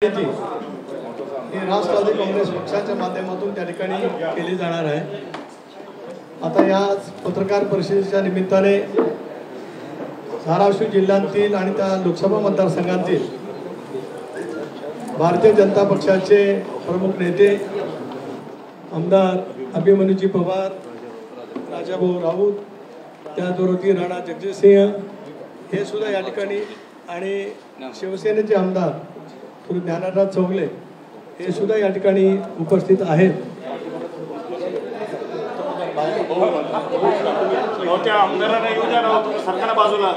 ही राष्ट्रवादी काँग्रेस पक्षाच्या माध्यमातून त्या ठिकाणी केली जाणार आहे। आता या पत्रकार परिषदेच्या निमित्ताने धाराशिव जिल्ह्यातील आणि त्या लोकसभा मतदारसंघातील भारतीय जनता पक्षाचे प्रमुख नेते आमदार अभिमन्यूजी पवार, राजाभाऊ राऊत, त्याचबरोबर राणा जगजितसिंह हे सुद्धा या ठिकाणी आणि शिवसेनेचे आमदार ज्ञानराज चौगले हे सुद्धा या ठिकाणी उपस्थित आहेत। आमदारांना येऊ द्या राव, सरकार बाजूला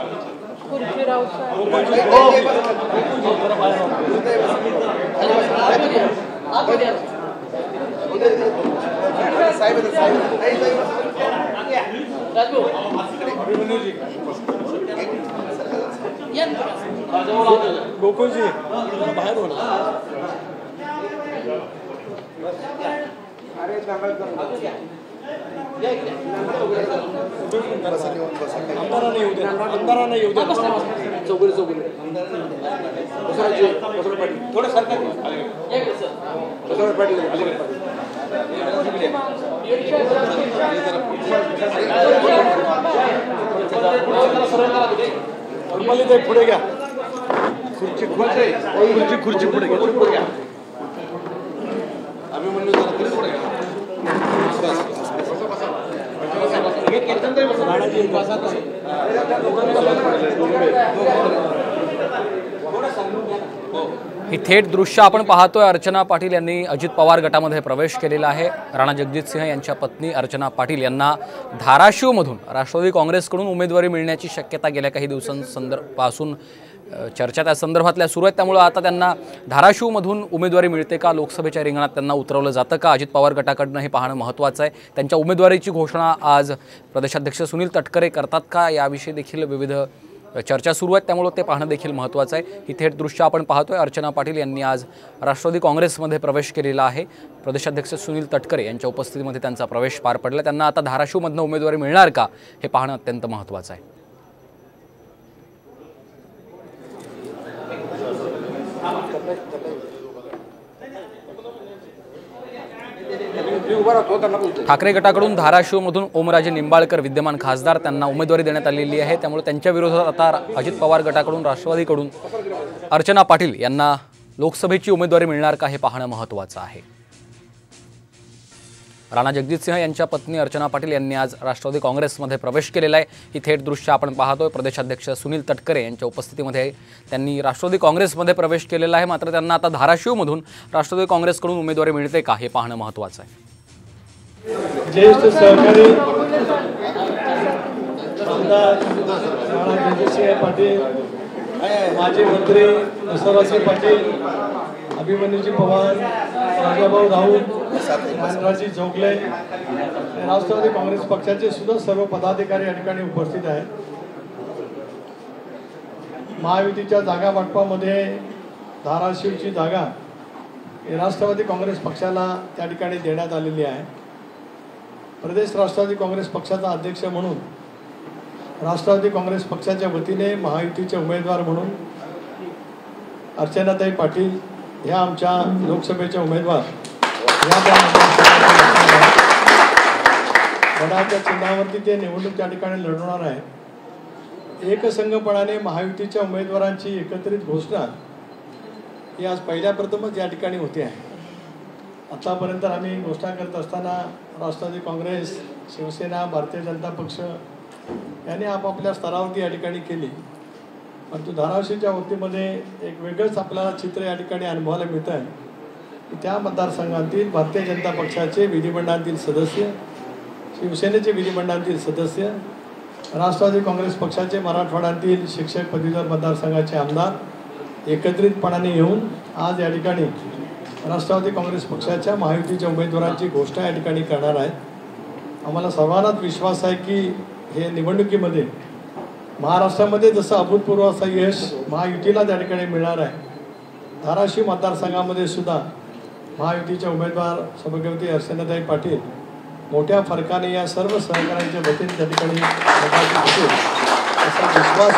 गोकुळजी बाहेर आमदारांना येऊ द्या चौगुले थोडं सरकार पुढे घ्या, खुर्ची पुढे घ्या। अभिमन्यू जरा पुढे घ्या। ही थेट दृश्य आपण पाहतोय। अर्चना पाटील यांनी अजित पवार गटामध्ये प्रवेश केलेला आहे। राणा जगजितसिंह यांच्या पत्नी अर्चना पाटील यांना धाराशिवमधून राष्ट्रवादी काँग्रेसकडून उमेदवारी मिळण्याची शक्यता गेल्या काही दिवसांपासून चर्चा त्या संदर्भातल्या सुरू आहेत। त्यामुळे आता त्यांना धाराशिवमधून उमेदवारी मिळते का, लोकसभेच्या रिंगणात त्यांना उतरवलं जातं का, अजित पवार गटाकडनं हे पाहणं महत्त्वाचं आहे। त्यांच्या उमेदवारीची घोषणा आज प्रदेशाध्यक्ष सुनील तटकरे करतात का, याविषयी देखील विविध चर्चा सुरू आहेत। त्यामुळे ते पाहणं देखील महत्त्वाचं आहे। ही थेट दृश्य आपण पाहतोय। अर्चना पाटील यांनी आज राष्ट्रवादी काँग्रेसमध्ये प्रवेश केलेला आहे। प्रदेशाध्यक्ष सुनील तटकरे यांच्या उपस्थितीमध्ये त्यांचा प्रवेश पार पडला। त्यांना आता धाराशिवमधनं उमेदवारी मिळणार का, हे पाहणं अत्यंत महत्त्वाचं आहे। ठाकरे गटाकडून धाराशिवमधून ओमराजे निंबाळकर विद्यमान खासदार, त्यांना उमेदवारी देण्यात आलेली आहे। त्यामुळे त्यांच्या विरोधात आता अजित पवार गटाकडून राष्ट्रवादीकडून अर्चना पाटील यांना लोकसभेची उमेदवारी मिळणार का, हे पाहणं महत्त्वाचं आहे। राणा जगजितसिंह यांच्या पत्नी अर्चना पाटील यांनी आज राष्ट्रवादी काँग्रेसमध्ये प्रवेश केलेला आहे। ही थेट दृश्य आपण पाहतोय। प्रदेशाध्यक्ष सुनील तटकरे यांच्या उपस्थितीमध्ये त्यांनी राष्ट्रवादी काँग्रेसमध्ये प्रवेश केलेला आहे। मात्र त्यांना आता धाराशिवमधून राष्ट्रवादी काँग्रेसकडून उमेदवारी मिळते का, हे पाहणं महत्त्वाचं आहे। ज्येष्ठ सहकारी आमदार राणा जगजितसिंह पाटील, माजी मंत्री बसवराज पाटील, अभिमन्यूजी पवार, राजाभाऊ राऊत, ज्ञानराज चौगले, राष्ट्रवादी काँग्रेस पक्षाचे सुद्धा सर्व पदाधिकारी या ठिकाणी उपस्थित आहेत। महायुतीच्या जागा वाटपामध्ये धाराशिवची जागा राष्ट्रवादी काँग्रेस पक्षाला त्या ठिकाणी देण्यात आलेली आहे। प्रदेश राष्ट्रवादी काँग्रेस पक्षाचा अध्यक्ष म्हणून राष्ट्रवादी काँग्रेस पक्षाच्या वतीने महायुतीचे उमेदवार म्हणून अर्चनाताई पाटील ह्या आमच्या लोकसभेच्या उमेदवार गडाच्या चिन्हावरती ते निवडणूक त्या ठिकाणी लढवणार आहे। एकसंघपणाने महायुतीच्या उमेदवारांची एकत्रित घोषणा ही आज पहिल्या प्रथमच या ठिकाणी होते आहे। आतापर्यंत आम्ही घोषणा करत असताना राष्ट्रवादी काँग्रेस, शिवसेना, भारतीय जनता पक्ष यांनी आपापल्या स्तरावरती या ठिकाणी केली, परंतु धाराशिवच्या वतीमध्ये एक वेगळंच आपल्याला चित्र या ठिकाणी अनुभवायला मिळतं आहे की त्या मतदारसंघातील भारतीय जनता पक्षाचे विधिमंडळातील सदस्य, शिवसेनेचे विधिमंडळातील सदस्य, राष्ट्रवादी काँग्रेस पक्षाचे मराठवाड्यातील शिक्षक पदवीधर मतदारसंघाचे आमदार एकत्रितपणाने येऊन आज या ठिकाणी राष्ट्रवादी काँग्रेस पक्षाच्या महायुतीच्या उमेदवारांची घोषणा या ठिकाणी करणार आहेत। आम्हाला सर्वांनाच विश्वास आहे की हे निवडणुकीमध्ये महाराष्ट्रामध्ये जसं अभूतपूर्व असं यश महायुतीला त्या ठिकाणी मिळणार आहे, धाराशिव मतदारसंघामध्ये सुद्धा महायुतीच्या उमेदवार सभापती अर्चनाताई पाटील मोठ्या फरकाने या सर्व सहकार्यांच्या वतीने त्या ठिकाणी असा विश्वास